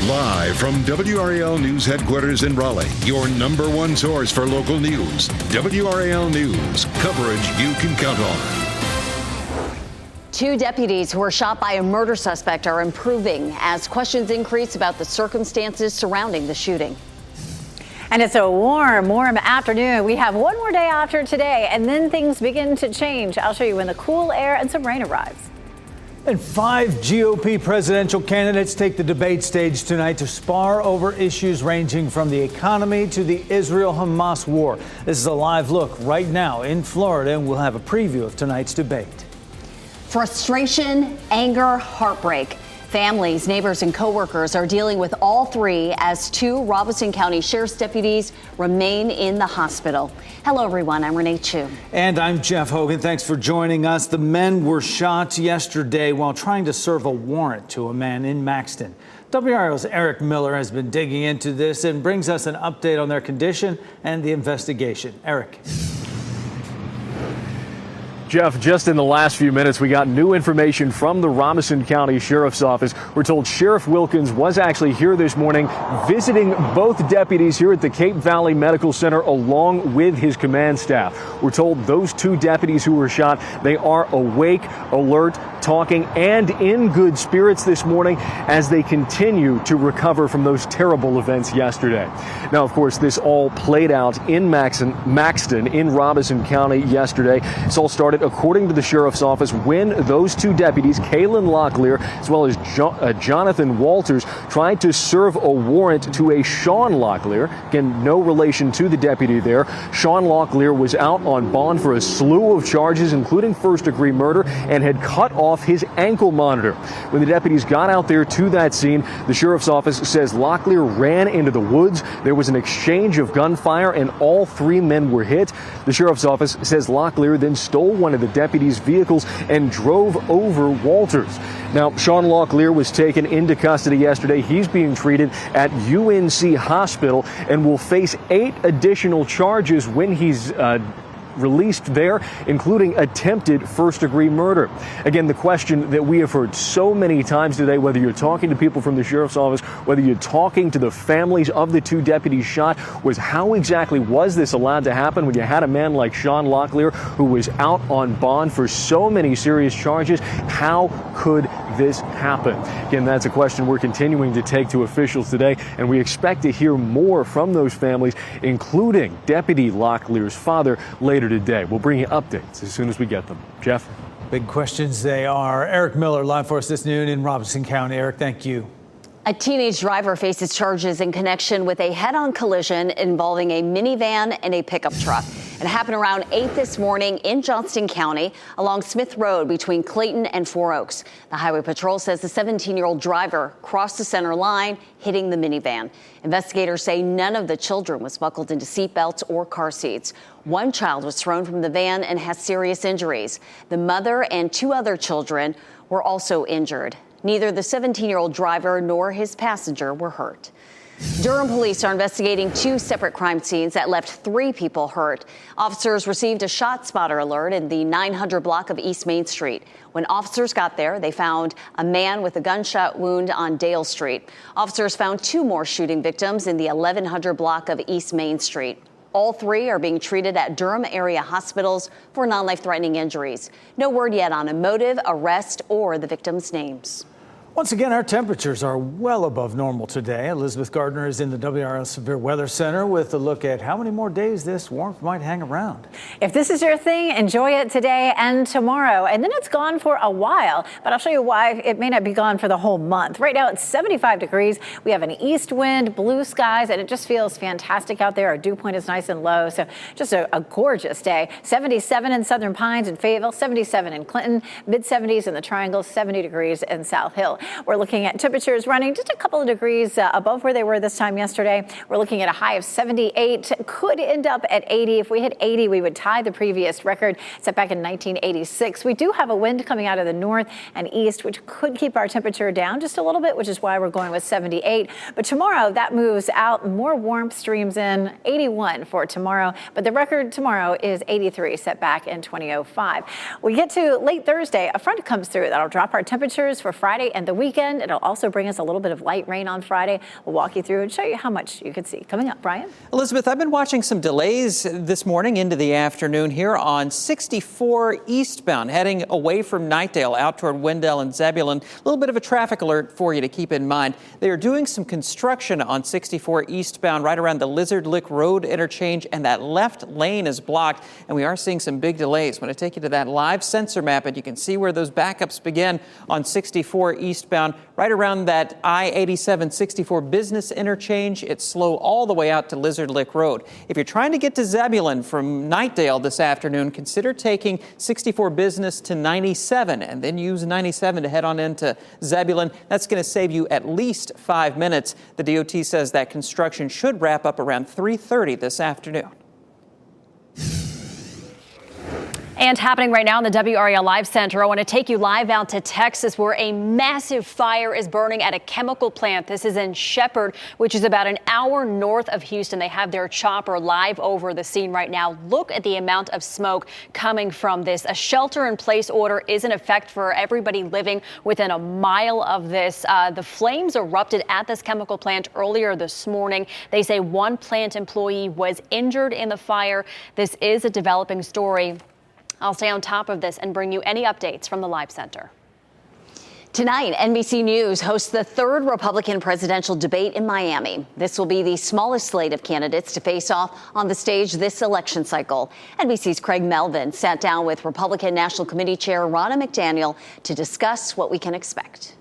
Live from WRAL News Headquarters in Raleigh, your number one source for local news. WRAL News, coverage you can count on. 2 deputies who were shot by a murder suspect are improving as questions increase about the circumstances surrounding the shooting. And it's a warm afternoon. We have one more day after today, and then things begin to change. I'll show you when the cool air and some rain arrives. And 5 GOP presidential candidates take the debate stage tonight to spar over issues ranging from the economy to the Israel-Hamas war. This is a live look right now in Florida, and we'll have a preview of tonight's debate. Frustration, anger, heartbreak. Families, neighbors, and coworkers are dealing with all 3 as 2 Robeson County Sheriff's deputies remain in the hospital. Hello, everyone. I'm Renee Chu. And I'm Jeff Hogan. Thanks for joining us. The men were shot yesterday while trying to serve a warrant to a man in Maxton. WRAL's Eric Miller has been digging into this and brings us an update on their condition and the investigation. Eric. Jeff, just in the last few minutes, we got new information from the Robeson County Sheriff's Office. We're told Sheriff Wilkins was actually here this morning visiting both deputies here at the Cape Valley Medical Center along with his command staff. We're told those 2 deputies who were shot, they are awake, alert, talking, and in good spirits this morning as they continue to recover from those terrible events yesterday. Now, of course, this all played out in Maxton in Robeson County yesterday. This all started, according to the Sheriff's Office, when those 2 deputies, Kaylin Locklear as well as Jonathan Walters, tried to serve a warrant to a Sean Locklear. Again, no relation to the deputy there. Sean Locklear was out on bond for a slew of charges, including first-degree murder, and had cut off his ankle monitor. When the deputies got out there to that scene, the Sheriff's Office says Locklear ran into the woods. There was an exchange of gunfire, and all 3 men were hit. The Sheriff's Office says Locklear then stole one of the deputies' vehicles and drove over Walters. Now, Sean Locklear was taken into custody yesterday. He's being treated at UNC Hospital and will face 8 additional charges when he's released there, including attempted first-degree murder. Again, the question that we have heard so many times today, whether you're talking to people from the Sheriff's Office, whether you're talking to the families of the 2 deputies shot, was how exactly was this allowed to happen when you had a man like Sean Locklear who was out on bond for so many serious charges? How could this happen? Again, that's a question we're continuing to take to officials today, and we expect to hear more from those families, including Deputy Locklear's father, later today. We'll bring you updates as soon as we get them. Jeff? Big questions they are. Eric Miller live for us this noon in Robeson County. Eric, thank you. A teenage driver faces charges in connection with a head-on collision involving a minivan and a pickup truck. It happened around 8 this morning in Johnston County along Smith Road between Clayton and Four Oaks. The Highway Patrol says the 17-year-old driver crossed the center line, hitting the minivan. Investigators say none of the children was buckled into seatbelts or car seats. One child was thrown from the van and has serious injuries. The mother and 2 other children were also injured. Neither the 17-year-old driver nor his passenger were hurt. Durham police are investigating 2 separate crime scenes that left 3 people hurt. Officers received a shot spotter alert in the 900 block of East Main Street. When officers got there, they found a man with a gunshot wound on Dale Street. Officers found 2 more shooting victims in the 1100 block of East Main Street. All 3 are being treated at Durham area hospitals for non-life-threatening injuries. No word yet on a motive, arrest, or the victims' names. Once again, our temperatures are well above normal today. Elizabeth Gardner is in the WRAL Severe Weather Center with a look at how many more days this warmth might hang around. If this is your thing, enjoy it today and tomorrow. And then it's gone for a while, but I'll show you why it may not be gone for the whole month. Right now it's 75 degrees. We have an east wind, blue skies, and it just feels fantastic out there. Our dew point is nice and low, so just a gorgeous day. 77 in Southern Pines and Fayetteville, 77 in Clinton, mid-70s in the Triangle, 70 degrees in South Hill. We're looking at temperatures running just a couple of degrees above where they were this time yesterday. We're looking at a high of 78, could end up at 80. If we hit 80, we would tie the previous record set back in 1986. We do have a wind coming out of the north and east, which could keep our temperature down just a little bit, which is why we're going with 78. But tomorrow, that moves out. More warmth streams in, 81 for tomorrow. But the record tomorrow is 83, set back in 2005. We get to late Thursday, a front comes through that'll drop our temperatures for Friday and the weekend. It'll also bring us a little bit of light rain on Friday. We'll walk you through and show you how much you can see. Coming up, Brian. Elizabeth, I've been watching some delays this morning into the afternoon here on 64 eastbound, heading away from Knightdale out toward Wendell and Zebulon. A little bit of a traffic alert for you to keep in mind. They are doing some construction on 64 eastbound right around the Lizard Lick Road interchange, and that left lane is blocked, and we are seeing some big delays. When I take you to that live sensor map, and you can see where those backups begin on 64 eastbound, right around that I-87-64 business interchange. It's slow all the way out to Lizard Lick Road. If you're trying to get to Zebulon from Knightdale this afternoon, consider taking 64 business to 97 and then use 97 to head on into Zebulon. That's going to save you at least 5 minutes. The DOT says that construction should wrap up around 3:30 this afternoon. And happening right now in the WRAL Live Center, I want to take you live out to Texas, where a massive fire is burning at a chemical plant. This is in Shepherd, which is about an hour north of Houston. They have their chopper live over the scene right now. Look at the amount of smoke coming from this. A shelter-in-place order is in effect for everybody living within a mile of this. The flames erupted at this chemical plant earlier this morning. They say one plant employee was injured in the fire. This is a developing story. I'll stay on top of this and bring you any updates from the Live Center. Tonight, NBC News hosts the third Republican presidential debate in Miami. This will be the smallest slate of candidates to face off on the stage this election cycle. NBC's Craig Melvin sat down with Republican National Committee Chair Ronna McDaniel to discuss what we can expect.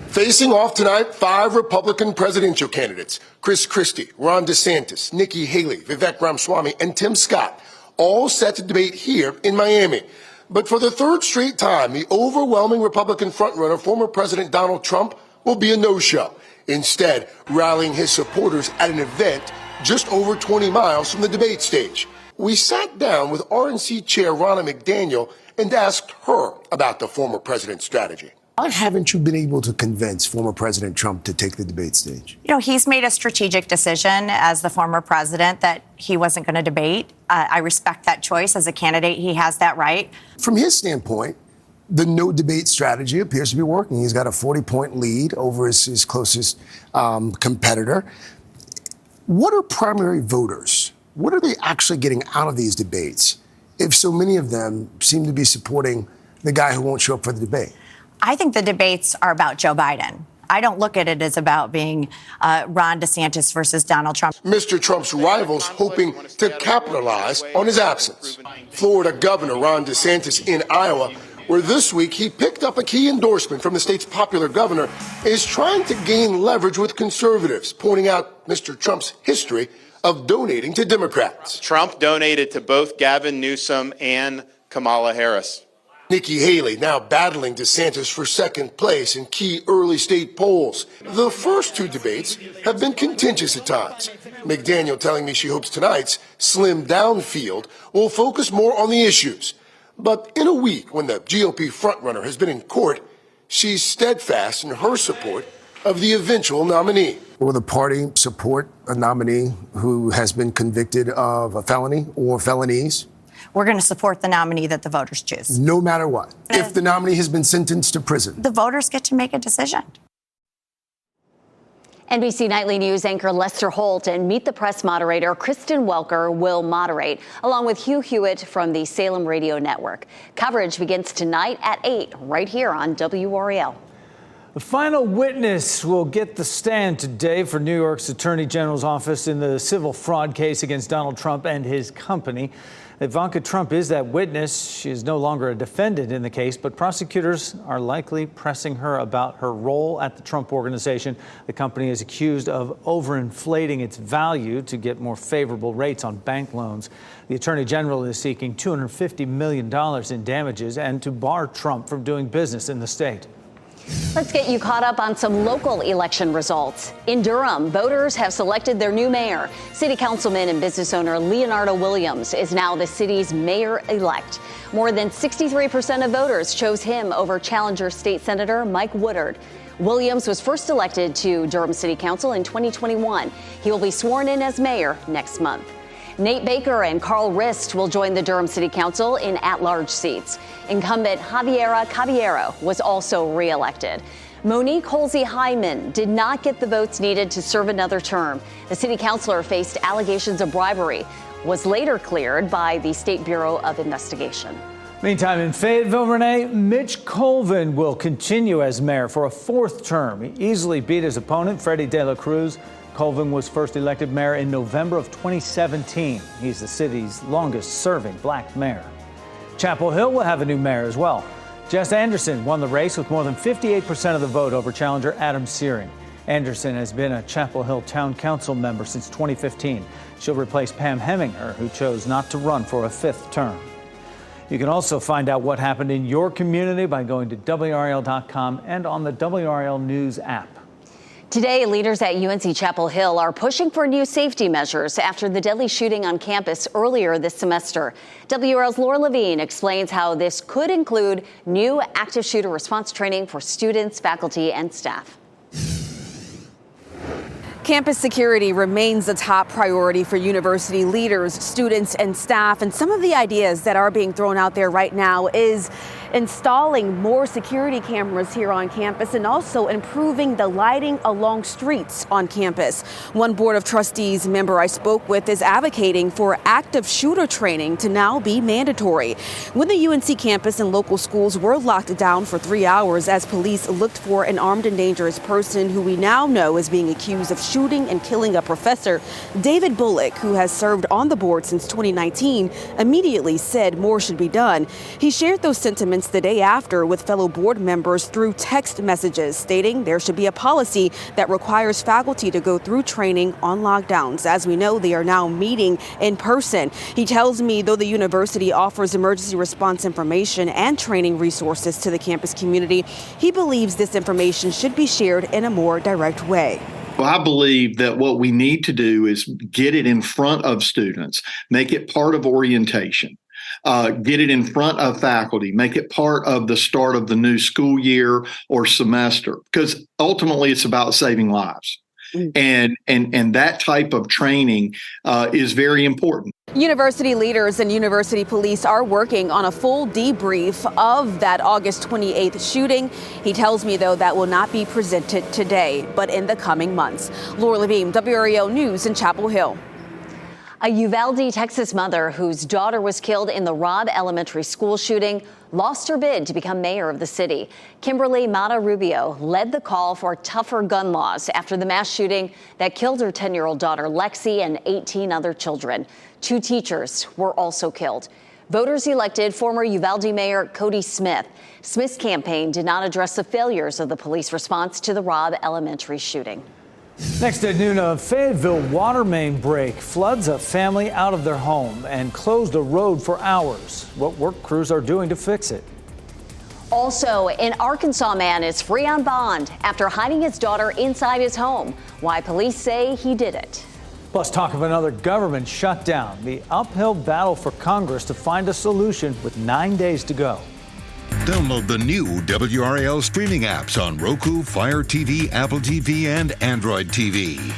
Facing off tonight, 5 Republican presidential candidates: Chris Christie, Ron DeSantis, Nikki Haley, Vivek Ramaswamy, and Tim Scott, all set to debate here in Miami. But for the third straight time, the overwhelming Republican frontrunner, former President Donald Trump, will be a no-show, instead rallying his supporters at an event just over 20 miles from the debate stage. We sat down with RNC Chair Ronna McDaniel and asked her about the former president's strategy. Why haven't you been able to convince former President Trump to take the debate stage? You know, he's made a strategic decision as the former president that he wasn't going to debate. I respect that choice. As a candidate, he has that right. From his standpoint, the no debate strategy appears to be working. He's got a 40-point lead over his closest competitor. What are primary voters? What are they actually getting out of these debates if so many of them seem to be supporting the guy who won't show up for the debate? I think the debates are about Joe Biden. I don't look at it as about being Ron DeSantis versus Donald Trump. Mr. Trump's rivals hoping to capitalize on his absence. Florida Governor Ron DeSantis in Iowa, where this week he picked up a key endorsement from the state's popular governor, is trying to gain leverage with conservatives, pointing out Mr. Trump's history of donating to Democrats. Trump donated to both Gavin Newsom and Kamala Harris. Nikki Haley now battling DeSantis for second place in key early state polls. The first 2 debates have been contentious at times. McDaniel telling me she hopes tonight's slimmed down field will focus more on the issues. But in a week when the GOP frontrunner has been in court, she's steadfast in her support of the eventual nominee. Will the party support a nominee who has been convicted of a felony or felonies? We're going to support the nominee that the voters choose. No matter what. If the nominee has been sentenced to prison. The voters get to make a decision. NBC Nightly News anchor Lester Holt and Meet the Press moderator Kristen Welker will moderate, along with Hugh Hewitt from the Salem Radio Network. Coverage begins tonight at 8, right here on WRAL. The final witness will get the stand today for New York's Attorney General's office in the civil fraud case against Donald Trump and his company. Ivanka Trump is that witness. She is no longer a defendant in the case, but prosecutors are likely pressing her about her role at the Trump Organization. The company is accused of overinflating its value to get more favorable rates on bank loans. The Attorney General is seeking $250 million in damages and to bar Trump from doing business in the state. Let's get you caught up on some local election results. In Durham, voters have selected their new mayor. City councilman and business owner Leonardo Williams is now the city's mayor-elect. More than 63% of voters chose him over challenger state senator Mike Woodard. Williams was first elected to Durham City Council in 2021. He will be sworn in as mayor next month. Nate Baker and Carl Rist will join the Durham City Council in at-large seats. Incumbent Javiera Caballero was also re-elected. Monique Holsey-Hyman did not get the votes needed to serve another term. The city councilor faced allegations of bribery, was later cleared by the State Bureau of Investigation. Meantime, in Fayetteville, Renee, Mitch Colvin will continue as mayor for a fourth term. He easily beat his opponent, Freddie De La Cruz. Colvin was first elected mayor in November of 2017. He's the city's longest-serving black mayor. Chapel Hill will have a new mayor as well. Jess Anderson won the race with more than 58% of the vote over challenger Adam Searing. Anderson has been a Chapel Hill Town Council member since 2015. She'll replace Pam Heminger, who chose not to run for a fifth term. You can also find out what happened in your community by going to WRAL.com and on the WRAL News app. Today, leaders at UNC Chapel Hill are pushing for new safety measures after the deadly shooting on campus earlier this semester. WRAL's Laura Levine explains how this could include new active shooter response training for students, faculty, and staff. Campus security remains a top priority for university leaders, students, and staff. And some of the ideas that are being thrown out there right now is installing more security cameras here on campus and also improving the lighting along streets on campus. One Board of Trustees member I spoke with is advocating for active shooter training to now be mandatory. When the UNC campus and local schools were locked down for 3 hours as police looked for an armed and dangerous person who we now know is being accused of shooting and killing a professor, David Bullock, who has served on the board since 2019, immediately said more should be done. He shared those sentiments the day after with fellow board members through text messages, stating there should be a policy that requires faculty to go through training on lockdowns. As we know, they are now meeting in person. He tells me though the university offers emergency response information and training resources to the campus community, he believes this information should be shared in a more direct way. Well, I believe that what we need to do is get it in front of students, make it part of orientation. Get it in front of faculty, make it part of the start of the new school year or semester, because ultimately it's about saving lives. And that type of training is very important. University leaders and university police are working on a full debrief of that August 28th shooting. He tells me, though, that will not be presented today, but in the coming months. Laura Levine, WRAL News in Chapel Hill. A Uvalde, Texas mother whose daughter was killed in the Robb Elementary School shooting lost her bid to become mayor of the city. Kimberly Mata Rubio led the call for tougher gun laws after the mass shooting that killed her 10-year-old daughter Lexi and 18 other children. 2 teachers were also killed. Voters elected former Uvalde Mayor Cody Smith. Smith's campaign did not address the failures of the police response to the Robb Elementary shooting. Next at noon, a Fayetteville water main break floods a family out of their home and closed a road for hours. What work crews are doing to fix it? Also, an Arkansas man is free on bond after hiding his daughter inside his home. Why police say he did it. Plus, talk of another government shutdown. The uphill battle for Congress to find a solution with 9 days to go. Download the new WRAL streaming apps on Roku, Fire TV, Apple TV, and Android TV.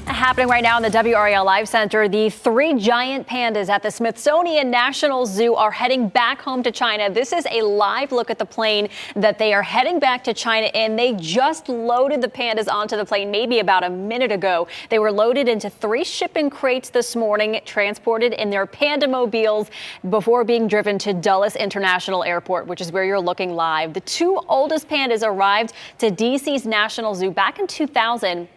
Happening right now in the WRAL Live Center, the 3 giant pandas at the Smithsonian National Zoo are heading back home to China. This is a live look at the plane that they are heading back to China in. They just loaded the pandas onto the plane maybe about a minute ago. They were loaded into 3 shipping crates this morning, transported in their pandamobiles before being driven to Dulles International Airport, which is where you're looking live. The 2 oldest pandas arrived to DC's National Zoo back in 2000.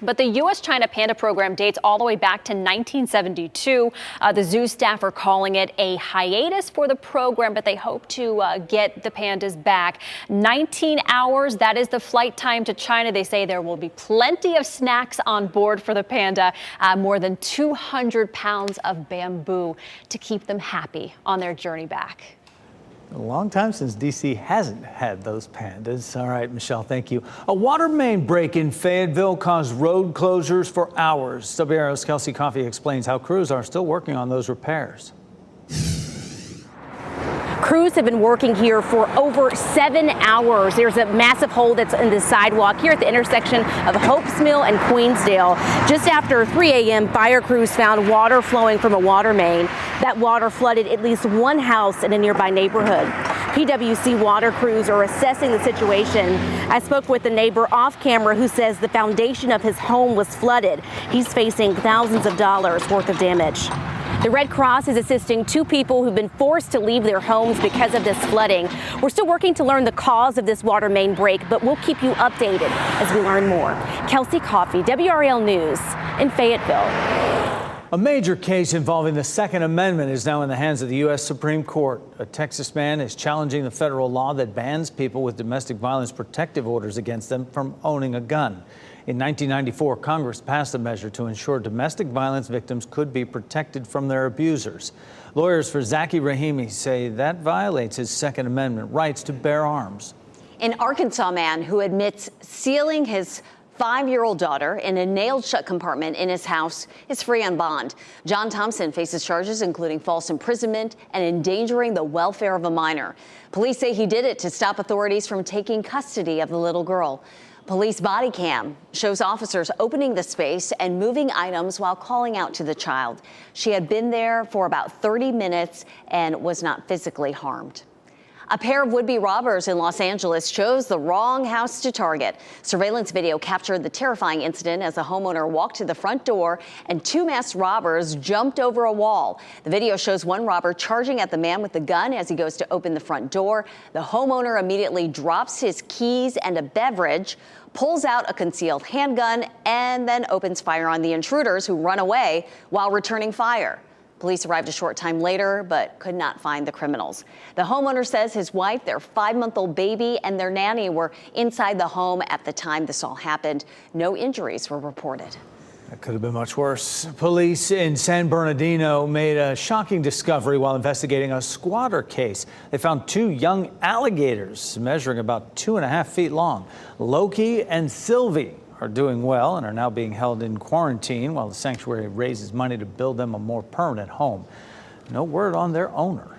But the U.S.-China Panda program dates all the way back to 1972. The zoo staff are calling it a hiatus for the program, but they hope to get the pandas back. 19 hours, that is the flight time to China. They say there will be plenty of snacks on board for the panda. More than 200 pounds of bamboo to keep them happy on their journey back. A long time since D.C. hasn't had those pandas. All right, Michelle, thank you. A water main break in Fayetteville caused road closures for hours. WRAL's Kelsey Coffey explains how crews are still working on those repairs. Crews have been working here for over 7 hours. There's a massive hole that's in the sidewalk here at the intersection of Hope's Mill and Queensdale. Just after 3 a.m., fire crews found water flowing from a water main. That water flooded at least one house in a nearby neighborhood. PWC water crews are assessing the situation. I spoke with the neighbor off camera who says the foundation of his home was flooded. He's facing thousands of dollars worth of damage. The Red Cross is assisting 2 people who've been forced to leave their homes because of this flooding. We're still working to learn the cause of this water main break, but we'll keep you updated as we learn more. Kelsey Coffey, WRAL News in Fayetteville. A major case involving the Second Amendment is now in the hands of the U.S. Supreme Court. A Texas man is challenging the federal law that bans people with domestic violence protective orders against them from owning a gun. In 1994, Congress passed a measure to ensure domestic violence victims could be protected from their abusers. Lawyers for Zaki Rahimi say that violates his Second Amendment rights to bear arms. An Arkansas man who admits sealing his 5-year-old daughter in a nailed-shut compartment in his house is free on bond. John Thompson faces charges including false imprisonment and endangering the welfare of a minor. Police say he did it to stop authorities from taking custody of the little girl. Police body cam shows officers opening the space and moving items while calling out to the child. She had been there for about 30 minutes and was not physically harmed. A pair of would-be robbers in Los Angeles chose the wrong house to target. Surveillance video captured the terrifying incident as a homeowner walked to the front door and 2 masked robbers jumped over a wall. The video shows one robber charging at the man with the gun as he goes to open the front door. The homeowner immediately drops his keys and a beverage, pulls out a concealed handgun, and then opens fire on the intruders who run away while returning fire. Police arrived a short time later, but could not find the criminals. The homeowner says his wife, their 5-month-old baby, and their nanny were inside the home at the time this all happened. No injuries were reported. That could have been much worse. Police in San Bernardino made a shocking discovery while investigating a squatter case. They found 2 young alligators measuring about 2.5 feet long. Loki and Sylvie are doing well and are now being held in quarantine while the sanctuary raises money to build them a more permanent home. No word on their owner.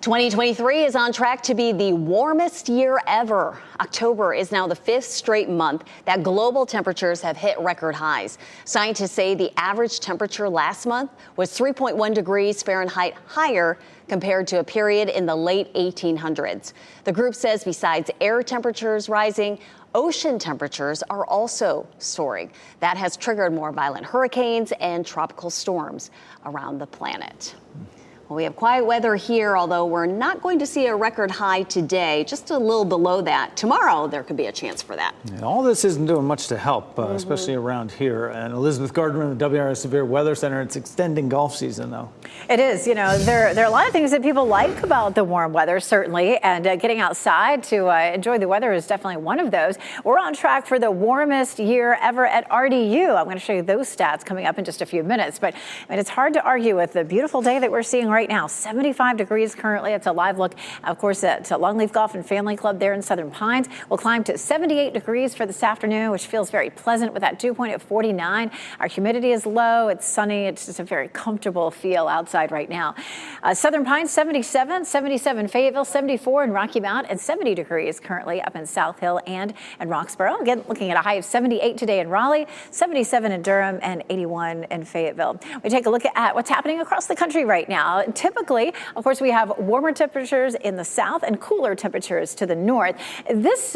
2023 is on track to be the warmest year ever. October is now the 5th straight month that global temperatures have hit record highs. Scientists say the average temperature last month was 3.1 degrees Fahrenheit higher compared to a period in the late 1800s. The group says besides air temperatures rising, ocean temperatures are also soaring. That has triggered more violent hurricanes and tropical storms around the planet. Well, we have quiet weather here, although we're not going to see a record high today, just a little below that. Tomorrow, there could be a chance for that. And all this isn't doing much to help, especially around here. And Elizabeth Gardner in the WRAL Severe Weather Center, it's extending golf season, though. It is. You know, there are a lot of things that people like about the warm weather, certainly, and getting outside to enjoy the weather is definitely one of those. We're on track for the warmest year ever at RDU. I'm going to show you those stats coming up in just a few minutes. But I mean, it's hard to argue with the beautiful day that we're seeing right now. 75 degrees currently. It's a live look, of course, at Longleaf Golf and Family Club there in Southern Pines. We'll climb to 78 degrees for this afternoon, which feels very pleasant with that dew point at 49. Our humidity is low. It's sunny. It's just a very comfortable feel outside right now. Southern Pines, 77, 77 Fayetteville, 74 in Rocky Mount, and 70 degrees currently up in South Hill and in Roxborough. Again, looking at a high of 78 today in Raleigh, 77 in Durham, and 81 in Fayetteville. We take a look at what's happening across the country right now. Typically, of course, we have warmer temperatures in the south and cooler temperatures to the north. This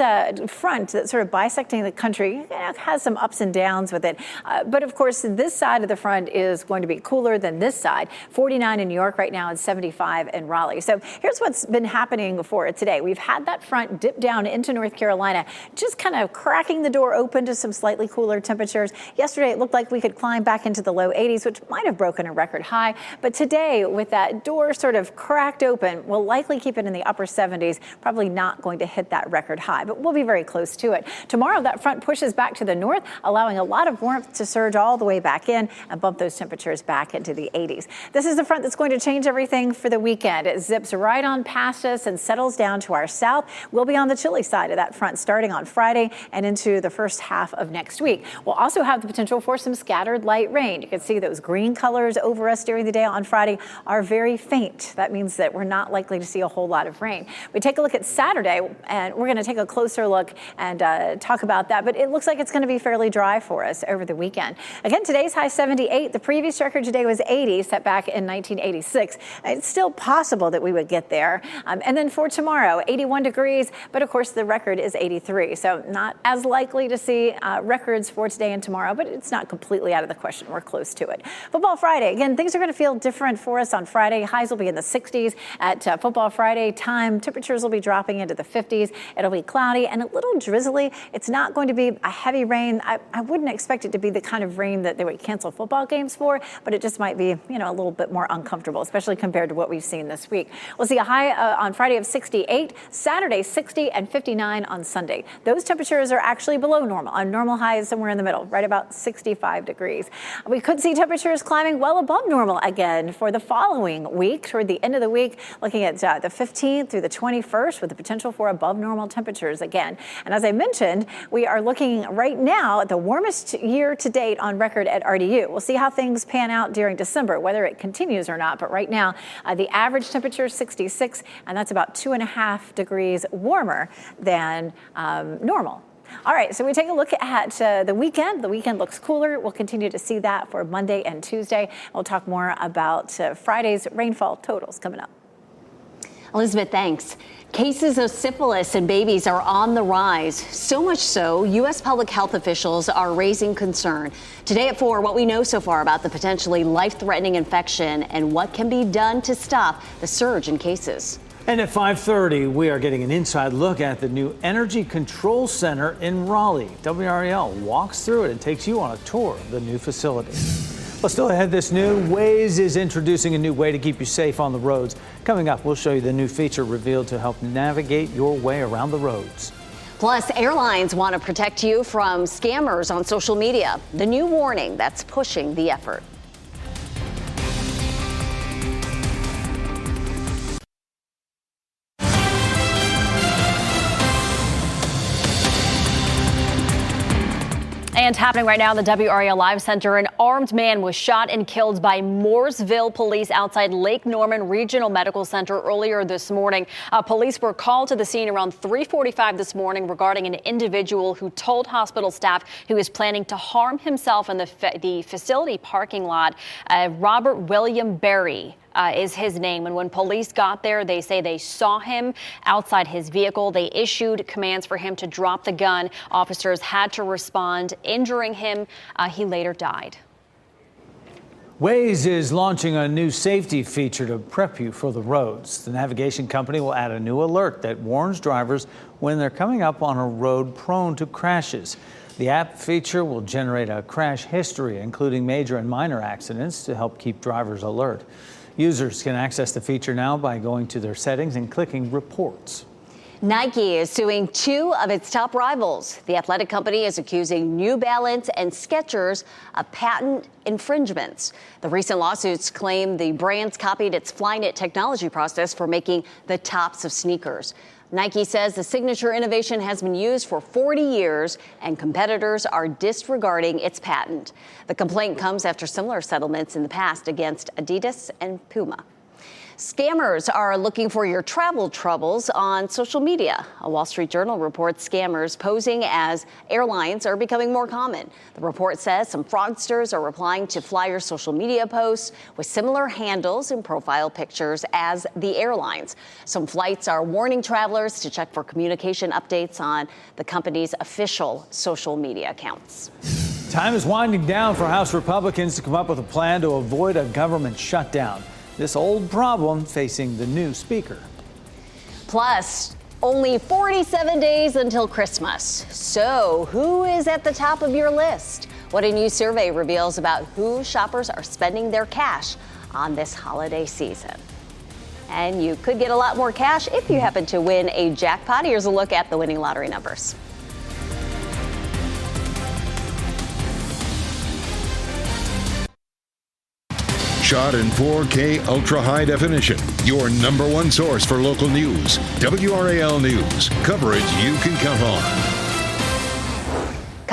front that's sort of bisecting the country has some ups and downs with it. But of course, this side of the front is going to be cooler than this side. 49 in New York right now and 75 in Raleigh. So here's what's been happening for today. We've had that front dip down into North Carolina, just kind of cracking the door open to some slightly cooler temperatures. Yesterday, it looked like we could climb back into the low 80s, which might have broken a record high. But today, with that door sort of cracked open, we'll likely keep it in the upper 70s, probably not going to hit that record high, but we'll be very close to it. Tomorrow, that front pushes back to the north, allowing a lot of warmth to surge all the way back in and bump those temperatures back into the 80s. This is the front that's going to change everything for the weekend. It zips right on past us and settles down to our south. We'll be on the chilly side of that front starting on Friday and into the first half of next week. We'll also have the potential for some scattered light rain. You can see those green colors over us during the day on Friday are very very faint. That means that we're not likely to see a whole lot of rain. We take a look at Saturday, and we're going to take a closer look and talk about that. But it looks like it's going to be fairly dry for us over the weekend. Again, today's high 78. The previous record today was 80, set back in 1986. It's still possible that we would get there. And then for tomorrow, 81 degrees. But of course, the record is 83. So not as likely to see records for today and tomorrow, but it's not completely out of the question. We're close to it. Football Friday. Again, things are going to feel different for us on Friday. Highs will be in the 60s at Football Friday time. Temperatures will be dropping into the 50s. It'll be cloudy and a little drizzly. It's not going to be a heavy rain. I wouldn't expect it to be the kind of rain that they would cancel football games for, but it just might be, a little bit more uncomfortable, especially compared to what we've seen this week. We'll see a high on Friday of 68, Saturday 60 and 59 on Sunday. Those temperatures are actually below normal. A normal high is somewhere in the middle, right about 65 degrees. We could see temperatures climbing well above normal again for the following week, toward the end of the week, looking at the 15th through the 21st with the potential for above normal temperatures again. And as I mentioned, we are looking right now at the warmest year to date on record at RDU. We'll see how things pan out during December, whether it continues or not. But right now, the average temperature is 66, and that's about 2.5 degrees warmer than normal. All right, so we take a look at the weekend. The weekend looks cooler. We'll continue to see that for Monday and Tuesday. We'll talk more about Friday's rainfall totals coming up. Elizabeth, thanks. Cases of syphilis in babies are on the rise. So much so, U.S. public health officials are raising concern. Today at 4, what we know so far about the potentially life-threatening infection and what can be done to stop the surge in cases. And at 5:30, we are getting an inside look at the new Energy Control Center in Raleigh. WRAL walks through it and takes you on a tour of the new facility. Well, still ahead this noon, Waze is introducing a new way to keep you safe on the roads. Coming up, we'll show you the new feature revealed to help navigate your way around the roads. Plus, airlines want to protect you from scammers on social media. The new warning that's pushing the effort. And happening right now in the WRAL Live Center, an armed man was shot and killed by Mooresville police outside Lake Norman Regional Medical Center earlier this morning. Police were called to the scene around 3:45 this morning regarding an individual who told hospital staff he was planning to harm himself in the facility parking lot. Robert William Berry is his name. And when police got there, they say they saw him outside his vehicle. They issued commands for him to drop the gun. Officers had to respond, injuring him. He later died. Waze is launching a new safety feature to prep you for the roads. The navigation company will add a new alert that warns drivers when they're coming up on a road prone to crashes. The app feature will generate a crash history, including major and minor accidents, to help keep drivers alert. Users can access the feature now by going to their settings and clicking reports. Nike is suing 2 of its top rivals. The athletic company is accusing New Balance and Skechers of patent infringements. The recent lawsuits claim the brands copied its Flyknit technology process for making the tops of sneakers. Nike says the signature innovation has been used for 40 years and competitors are disregarding its patent. The complaint comes after similar settlements in the past against Adidas and Puma. Scammers are looking for your travel troubles on social media. A Wall Street Journal reports scammers posing as airlines are becoming more common. The report says some fraudsters are replying to flyer social media posts with similar handles and profile pictures as the airlines. Some flights are warning travelers to check for communication updates on the company's official social media accounts. Time is winding down for House Republicans to come up with a plan to avoid a government shutdown. This old problem facing the new speaker. Plus, only 47 days until Christmas. So who is at the top of your list? What a new survey reveals about who shoppers are spending their cash on this holiday season. And you could get a lot more cash if you happen to win a jackpot. Here's a look at the winning lottery numbers. Shot in 4K ultra high definition. Your number one source for local news. WRAL News. Coverage you can count on.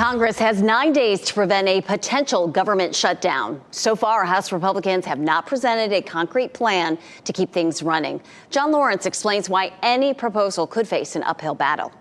Congress has 9 days to prevent a potential government shutdown. So far, House Republicans have not presented a concrete plan to keep things running. John Lawrence explains why any proposal could face an uphill battle.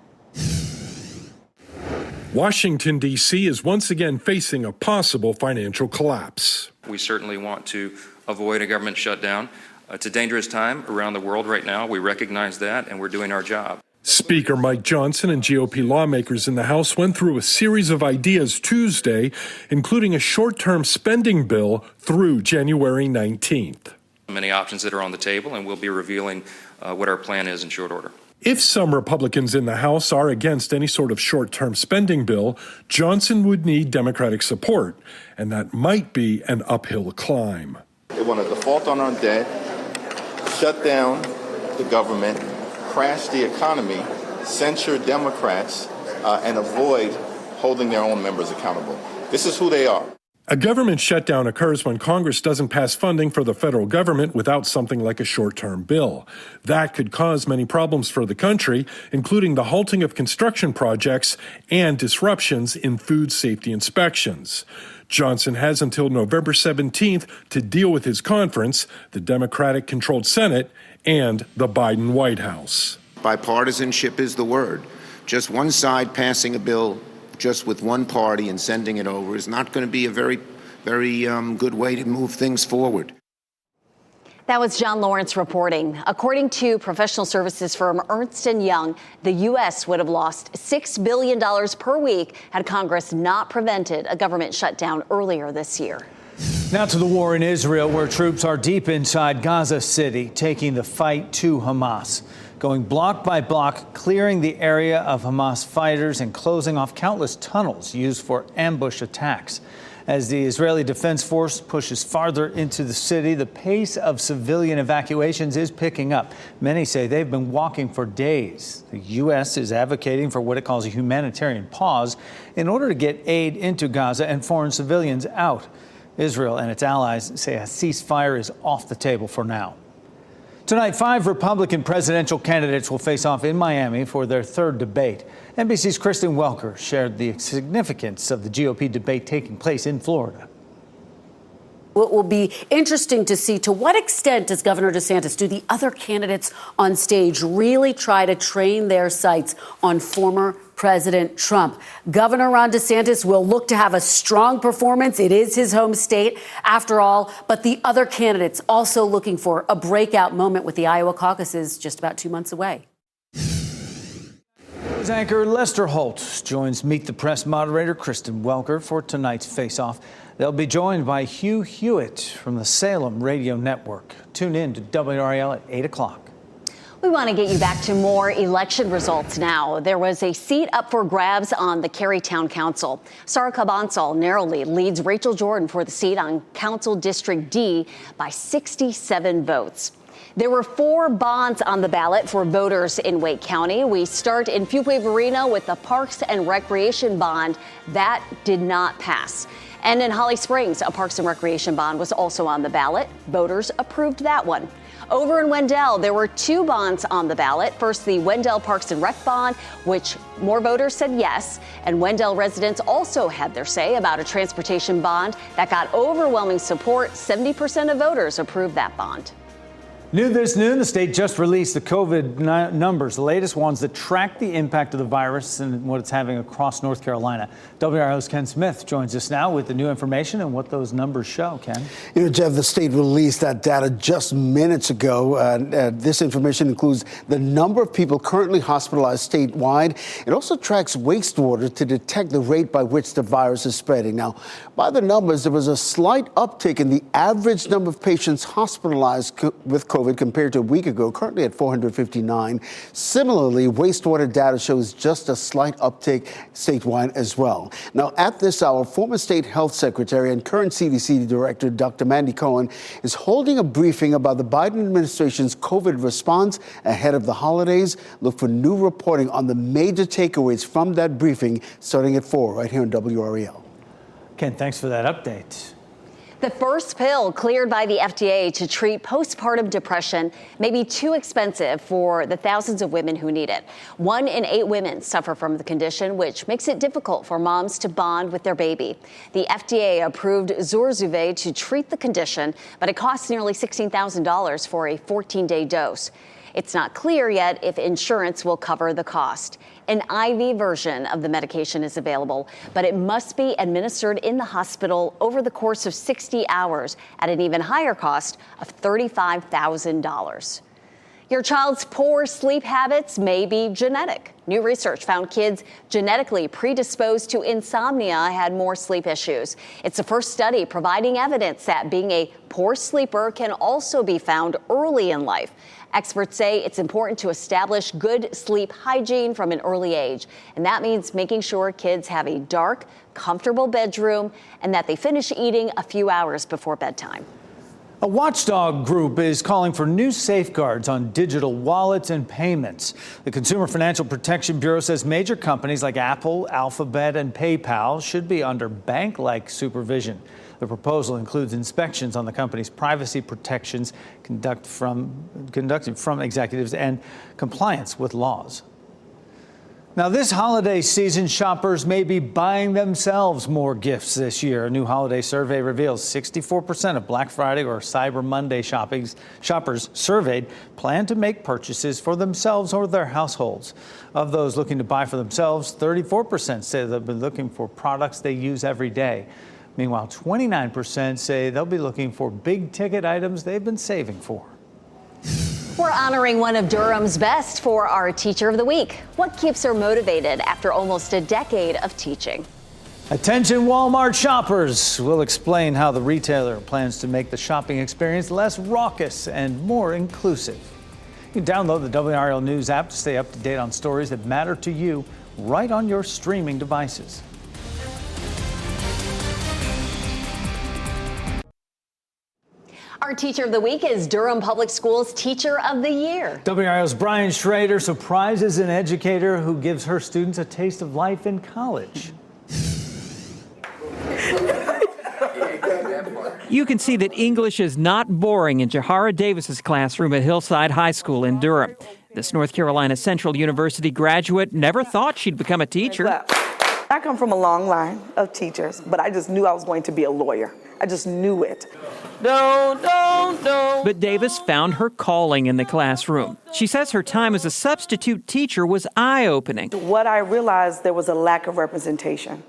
Washington, D.C. is once again facing a possible financial collapse. We certainly want to avoid a government shutdown. It's a dangerous time around the world right now. We recognize that, and we're doing our job. Speaker Mike Johnson and GOP lawmakers in the House went through a series of ideas Tuesday, including a short-term spending bill through January 19th. Many options that are on the table, and we'll be revealing what our plan is in short order. If some Republicans in the House are against any sort of short-term spending bill, Johnson would need Democratic support, and that might be an uphill climb. They want to default on our debt, shut down the government, crash the economy, censure Democrats, and avoid holding their own members accountable. This is who they are. A government shutdown occurs when Congress doesn't pass funding for the federal government without something like a short-term bill. That could cause many problems for the country, including the halting of construction projects and disruptions in food safety inspections. Johnson has until November 17th to deal with his conference, the Democratic-controlled Senate, and the Biden White House. Bipartisanship is the word. Just one side passing a bill just with one party and sending it over is not going to be a very good way to move things forward. That was John Lawrence reporting. According to professional services firm Ernst & Young, the U.S. would have lost $6 billion per week had Congress not prevented a government shutdown earlier this year. Now to the war in Israel, where troops are deep inside Gaza City, taking the fight to Hamas, going block by block, clearing the area of Hamas fighters and closing off countless tunnels used for ambush attacks. As the Israeli Defense Force pushes farther into the city, the pace of civilian evacuations is picking up. Many say they've been walking for days. The U.S. is advocating for what it calls a humanitarian pause in order to get aid into Gaza and foreign civilians out. Israel and its allies say a ceasefire is off the table for now. Tonight, 5 Republican presidential candidates will face off in Miami for their third debate. NBC's Kristen Welker shared the significance of the GOP debate taking place in Florida. It will be interesting to see to what extent does Governor DeSantis, do the other candidates on stage really try to train their sights on former President Trump. Governor Ron DeSantis will look to have a strong performance. It is his home state, after all. But the other candidates also looking for a breakout moment with the Iowa caucuses just about 2 months away. News anchor Lester Holt joins Meet the Press moderator Kristen Welker for tonight's face-off. They'll be joined by Hugh Hewitt from the Salem Radio Network. Tune in to WRAL at 8 o'clock. We want to get you back to more election results now. There was a seat up for grabs on the Cary Town Council. Sarah Kabansal narrowly leads Rachel Jordan for the seat on Council District D by 67 votes. There were 4 bonds on the ballot for voters in Wake County. We start in Fuquay-Varina with the Parks and Recreation bond. That did not pass. And in Holly Springs, a Parks and Recreation bond was also on the ballot. Voters approved that one. Over in Wendell, there were 2 bonds on the ballot. First, the Wendell Parks and Rec bond, which more voters said yes. And Wendell residents also had their say about a transportation bond that got overwhelming support. 70% of voters approved that bond. New this noon, the state just released the COVID numbers, the latest ones that track the impact of the virus and what it's having across North Carolina. WRAL's Ken Smith joins us now with the new information and what those numbers show. Ken? You know, Jeff, the state released that data just minutes ago. This information includes the number of people currently hospitalized statewide. It also tracks wastewater to detect the rate by which the virus is spreading. Now, by the numbers, there was a slight uptick in the average number of patients hospitalized with COVID compared to a week ago, currently at 459. Similarly, wastewater data shows just a slight uptick statewide as well. Now, at this hour, former state health secretary and current CDC director, Dr. Mandy Cohen, is holding a briefing about the Biden administration's COVID response ahead of the holidays. Look for new reporting on the major takeaways from that briefing starting at 4 right here on WRAL. Ken, thanks for that update. The first pill cleared by the FDA to treat postpartum depression may be too expensive for the thousands of women who need it. 1 in 8 women suffer from the condition, which makes it difficult for moms to bond with their baby. The FDA approved Zurzuvae to treat the condition, but it costs nearly $16,000 for a 14-day dose. It's not clear yet if insurance will cover the cost. An IV version of the medication is available, but it must be administered in the hospital over the course of 60 hours at an even higher cost of $35,000. Your child's poor sleep habits may be genetic. New research found kids genetically predisposed to insomnia had more sleep issues. It's the first study providing evidence that being a poor sleeper can also be found early in life. Experts say it's important to establish good sleep hygiene from an early age, and that means making sure kids have a dark, comfortable bedroom and that they finish eating a few hours before bedtime. A watchdog group is calling for new safeguards on digital wallets and payments. The Consumer Financial Protection Bureau says major companies like Apple, Alphabet, and PayPal should be under bank-like supervision. The proposal includes inspections on the company's privacy protections conducted from executives and compliance with laws. Now, this holiday season, shoppers may be buying themselves more gifts this year. A new holiday survey reveals 64% of Black Friday or Cyber Monday shoppers surveyed plan to make purchases for themselves or their households. Of those looking to buy for themselves, 34% say they'll be looking for products they use every day. Meanwhile, 29% say they'll be looking for big-ticket items they've been saving for. We're honoring one of Durham's best for our Teacher of the Week. What keeps her motivated after almost a decade of teaching? Attention Walmart shoppers. We'll explain how the retailer plans to make the shopping experience less raucous and more inclusive. You can download the WRAL News app to stay up to date on stories that matter to you right on your streaming devices. Our Teacher of the Week is Durham Public Schools Teacher of the Year. WRAL's Brian Schrader surprises an educator who gives her students a taste of life in college. You can see that English is not boring in Jahara Davis's classroom at Hillside High School in Durham. This North Carolina Central University graduate never thought she'd become a teacher. I come from a long line of teachers, but I just knew I was going to be a lawyer. I just knew it. But Davis found her calling in the classroom. She says her time as a substitute teacher was eye-opening. What I realized, there was a lack of representation.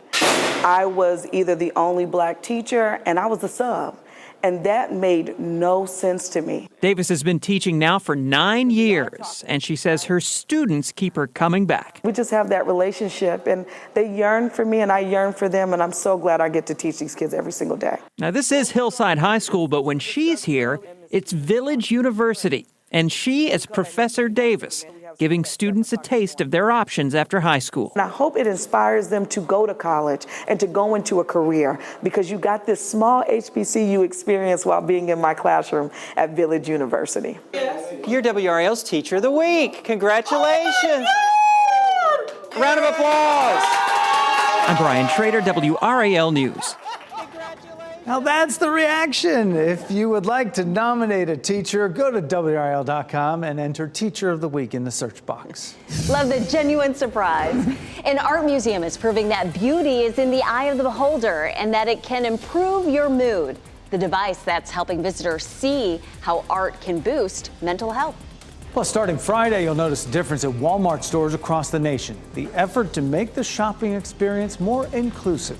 I was either the only black teacher and I was the sub. And that made no sense to me. Davis has been teaching now for 9 years, and she says her students keep her coming back. We just have that relationship, and they yearn for me, and I yearn for them, and I'm so glad I get to teach these kids every single day. Now, this is Hillside High School, but when she's here, it's Village University, and she is Professor Davis, giving students a taste of their options after high school. And I hope it inspires them to go to college and to go into a career, because you got this small HBCU experience while being in my classroom at Village University. You're WRAL's Teacher of the Week. Congratulations. Round of applause. I'm Brian Schrader, WRAL News. Now that's the reaction. If you would like to nominate a teacher, go to WRAL.com and enter Teacher of the Week in the search box. Love the genuine surprise. An art museum is proving that beauty is in the eye of the beholder and that it can improve your mood. The device that's helping visitors see how art can boost mental health. Plus, starting Friday, you'll notice a difference at Walmart stores across the nation. The effort to make the shopping experience more inclusive.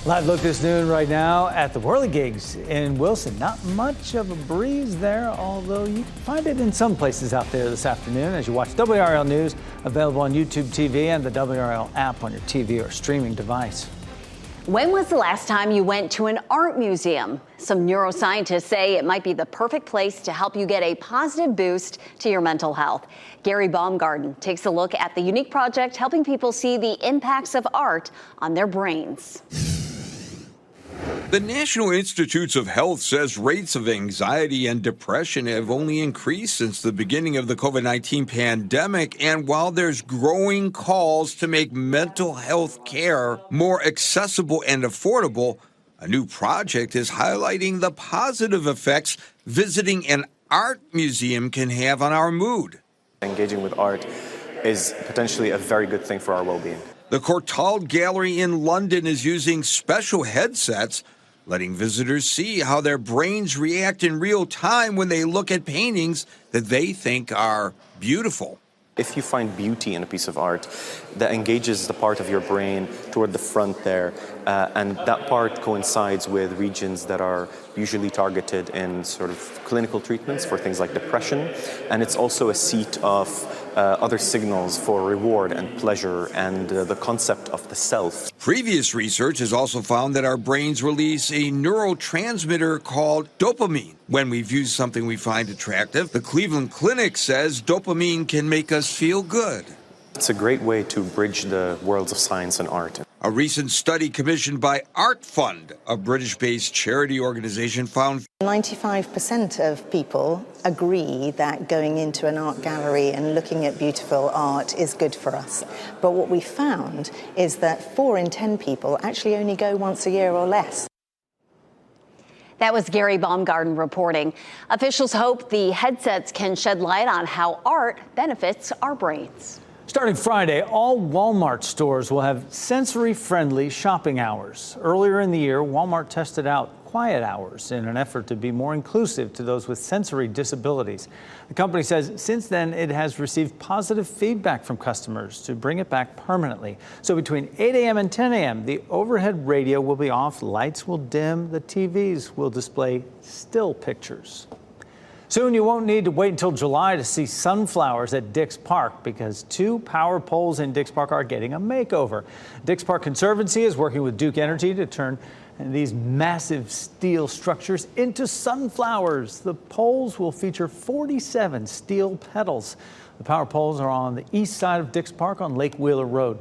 Live look this noon right now at the Whirligigs in Wilson. Not much of a breeze there, although you can find it in some places out there this afternoon as you watch WRAL News, available on YouTube TV and the WRAL app on your TV or streaming device. When was the last time you went to an art museum? Some neuroscientists say it might be the perfect place to help you get a positive boost to your mental health. Gary Baumgarten takes a look at the unique project helping people see the impacts of art on their brains. The National Institutes of Health says rates of anxiety and depression have only increased since the beginning of the COVID-19 pandemic. And while there's growing calls to make mental health care more accessible and affordable, a new project is highlighting the positive effects visiting an art museum can have on our mood. Engaging with art is potentially a very good thing for our well-being. The Courtauld Gallery in London is using special headsets, letting visitors see how their brains react in real time when they look at paintings that they think are beautiful. If you find beauty in a piece of art that engages the part of your brain toward the front there, and that part coincides with regions that are usually targeted in sort of clinical treatments for things like depression, and it's also a seat of other signals for reward and pleasure and the concept of the self. Previous research has also found that our brains release a neurotransmitter called dopamine when we view something we find attractive. The Cleveland Clinic says dopamine can make us feel good. It's a great way to bridge the worlds of science and art. A recent study commissioned by Art Fund, a British-based charity organization, found 95% of people agree that going into an art gallery and looking at beautiful art is good for us. But what we found is that 4 in 10 people actually only go once a year or less. That was Gary Baumgarten reporting. Officials hope the headsets can shed light on how art benefits our brains. Starting Friday, all Walmart stores will have sensory-friendly shopping hours. Earlier in the year, Walmart tested out quiet hours in an effort to be more inclusive to those with sensory disabilities. The company says since then it has received positive feedback from customers to bring it back permanently. So between 8 a.m. and 10 a.m., the overhead radio will be off, lights will dim, the TVs will display still pictures. Soon you won't need to wait until July to see sunflowers at Dix Park because 2 power poles in Dix Park are getting a makeover. Dix Park Conservancy is working with Duke Energy to turn these massive steel structures into sunflowers. The poles will feature 47 steel petals. The power poles are on the east side of Dix Park on Lake Wheeler Road.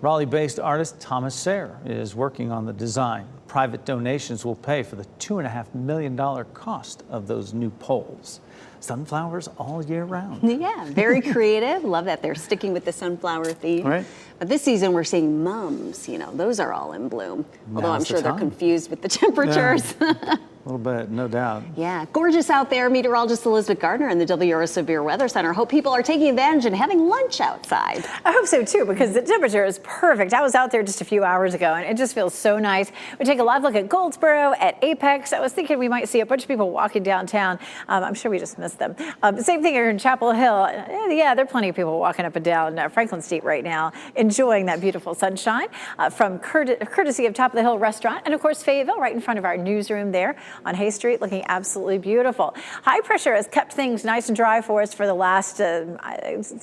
Raleigh-based artist Thomas Sayre is working on the design. Private donations will pay for the $2.5 million cost of those new poles. Sunflowers all year round. Yeah, very creative. Love that they're sticking with the sunflower theme. Right. But this season we're seeing mums, those are all in bloom. Although I'm sure they're confused with the temperatures. Yeah. A little bit, no doubt. Yeah, gorgeous out there. Meteorologist Elizabeth Gardner in the WRAL Severe Weather Center. Hope people are taking advantage and having lunch outside. I hope so too, because the temperature is perfect. I was out there just a few hours ago and it just feels so nice. We take a live look at Goldsboro, at Apex. I was thinking we might see a bunch of people walking downtown. I'm sure we just missed them. Same thing here in Chapel Hill. Yeah, there are plenty of people walking up and down Franklin Street right now, enjoying that beautiful sunshine from courtesy of Top of the Hill Restaurant. And of course, Fayetteville, right in front of our newsroom there on Hay Street, looking absolutely beautiful. High pressure has kept things nice and dry for us for the last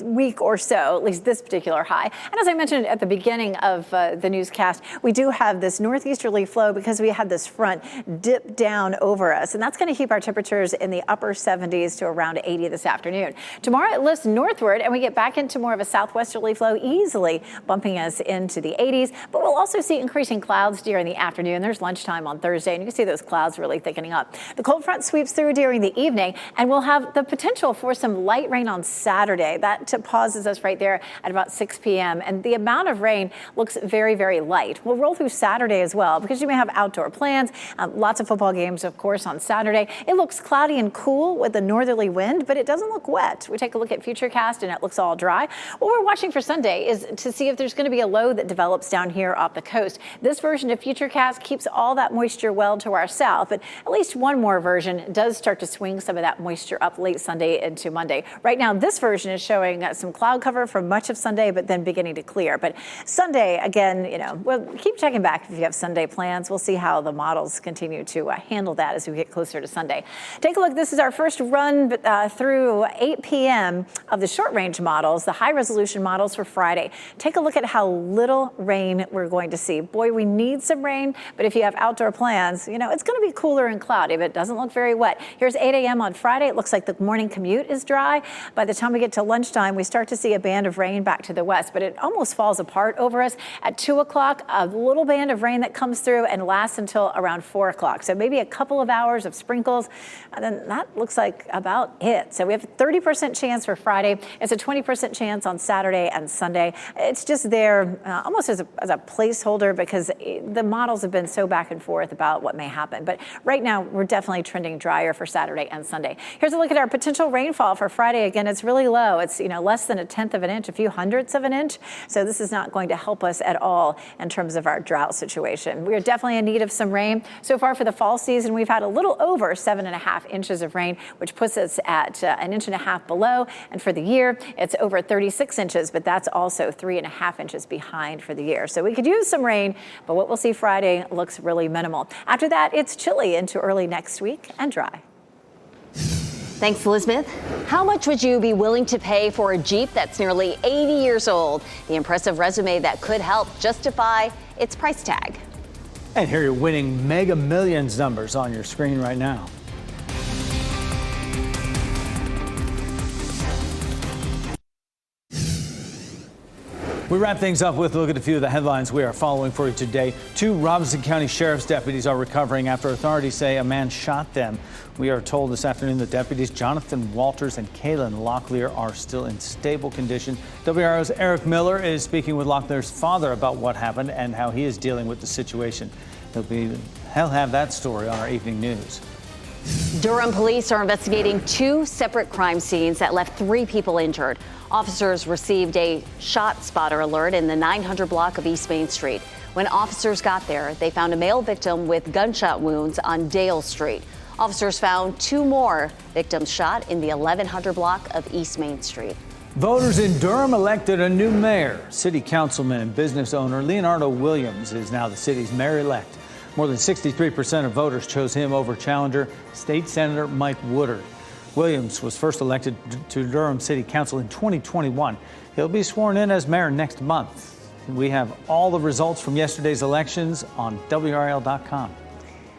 week or so, at least this particular high. And as I mentioned at the beginning of the newscast, we do have this northeasterly flow because we had this front dip down over us. And that's going to keep our temperatures in the upper 70s to around 80 this afternoon. Tomorrow it lifts northward and we get back into more of a southwesterly flow, easily bumping us into the 80s. But we'll also see increasing clouds during the afternoon. There's lunchtime on Thursday and you can see those clouds really thickening up. The cold front sweeps through during the evening and we'll have the potential for some light rain on Saturday. That pauses us right there at about 6 p.m. and the amount of rain looks very, very light. We'll roll through Saturday as well because you may have outdoor plans. Lots of football games, of course, on Saturday. It looks cloudy and cool with a northerly wind, but it doesn't look wet. We take a look at Futurecast and it looks all dry. What we're watching for Sunday is to see if there's going to be a low that develops down here off the coast. This version of Futurecast keeps all that moisture well to our south, but at least one more version does start to swing some of that moisture up late Sunday into Monday. Right now, this version is showing some cloud cover for much of Sunday, but then beginning to clear. But Sunday, again, we'll keep checking back if you have Sunday plans. We'll see how the models continue to handle that as we get closer to Sunday. Take a look. This is our first run through 8 p.m. of the short-range models, the high-resolution models for Friday. Take a look at how little rain we're going to see. Boy, we need some rain, but if you have outdoor plans, it's going to be cool cooler and cloudy, but it doesn't look very wet. Here's 8 a.m. on Friday. It looks like the morning commute is dry. By the time we get to lunchtime, we start to see a band of rain back to the west, but it almost falls apart over us. At 2 o'clock, a little band of rain that comes through and lasts until around 4 o'clock. So maybe a couple of hours of sprinkles, and then that looks like about it. So we have a 30% chance for Friday. It's a 20% chance on Saturday and Sunday. It's just there almost as a placeholder because the models have been so back and forth about what may happen. But right now, we're definitely trending drier for Saturday and Sunday. Here's a look at our potential rainfall for Friday. Again, it's really low. It's less than 1/10 of an inch, a few hundredths of an inch. So this is not going to help us at all in terms of our drought situation. We are definitely in need of some rain. So far for the fall season, we've had a little over 7.5 inches of rain, which puts us at 1.5 inches below. And for the year, it's over 36 inches, but that's also 3.5 inches behind for the year. So we could use some rain, but what we'll see Friday looks really minimal. After that, it's chilly into early next week and dry. Thanks, Elizabeth. How much would you be willing to pay for a Jeep that's nearly 80 years old? The impressive resume that could help justify its price tag. And here are your winning Mega Millions numbers on your screen right now. We wrap things up with a look at a few of the headlines we are following for you today. 2 Robinson County Sheriff's deputies are recovering after authorities say a man shot them. We are told this afternoon that deputies Jonathan Walters and Kaylin Locklear are still in stable condition. WRAL's Eric Miller is speaking with Locklear's father about what happened and how he is dealing with the situation. He'll have that story on our evening news. Durham police are investigating 2 separate crime scenes that left 3 people injured. Officers received a shot spotter alert in the 900 block of East Main Street. When officers got there, they found a male victim with gunshot wounds on Dale Street. Officers found 2 more victims shot in the 1100 block of East Main Street. Voters in Durham elected a new mayor. City councilman and business owner Leonardo Williams is now the city's mayor-elect. More than 63% of voters chose him over challenger State Senator Mike Woodard. Williams was first elected to Durham City Council in 2021. He'll be sworn in as mayor next month. We have all the results from yesterday's elections on WRAL.com.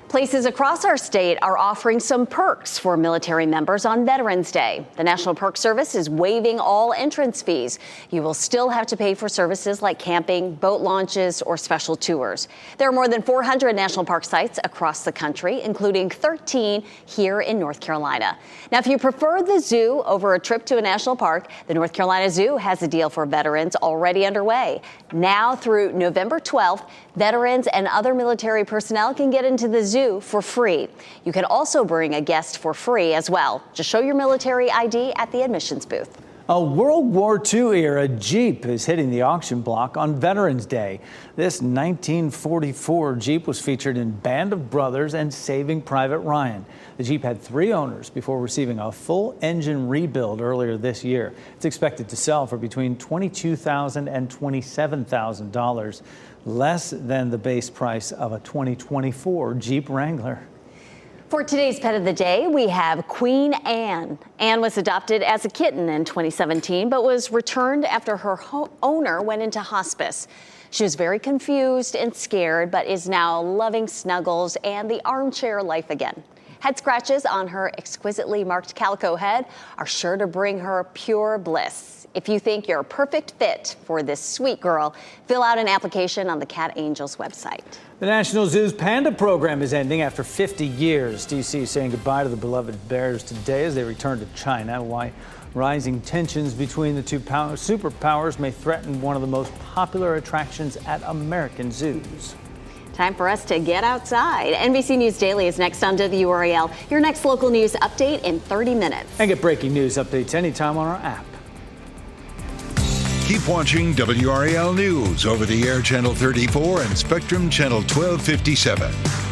Places across our state are offering some perks for military members on Veterans Day. The National Park Service is waiving all entrance fees. You will still have to pay for services like camping, boat launches, or special tours. There are more than 400 national park sites across the country, including 13 here in North Carolina. Now, if you prefer the zoo over a trip to a national park, the North Carolina Zoo has a deal for veterans already underway. Now through November 12th, veterans and other military personnel can get into the zoo for free. You can also bring a guest for free as well. Just show your military ID at the admissions booth. A World War II era Jeep is hitting the auction block on Veterans Day. This 1944 Jeep was featured in Band of Brothers and Saving Private Ryan. The Jeep had 3 owners before receiving a full engine rebuild earlier this year. It's expected to sell for between $22,000 and $27,000, less than the base price of a 2024 Jeep Wrangler. For today's pet of the day, we have Queen Anne. Anne was adopted as a kitten in 2017, but was returned after her owner went into hospice. She was very confused and scared, but is now loving snuggles and the armchair life again. Head scratches on her exquisitely marked calico head are sure to bring her pure bliss. If you think you're a perfect fit for this sweet girl, fill out an application on the Cat Angels website. The National Zoo's Panda program is ending after 50 years. DC is saying goodbye to the beloved bears today as they return to China. Why rising tensions between the 2 superpowers may threaten one of the most popular attractions at American zoos. Time for us to get outside. NBC News Daily is next on WRAL. Your next local news update in 30 minutes. And get breaking news updates anytime on our app. Keep watching WRAL News over the air Channel 34 and Spectrum Channel 1257.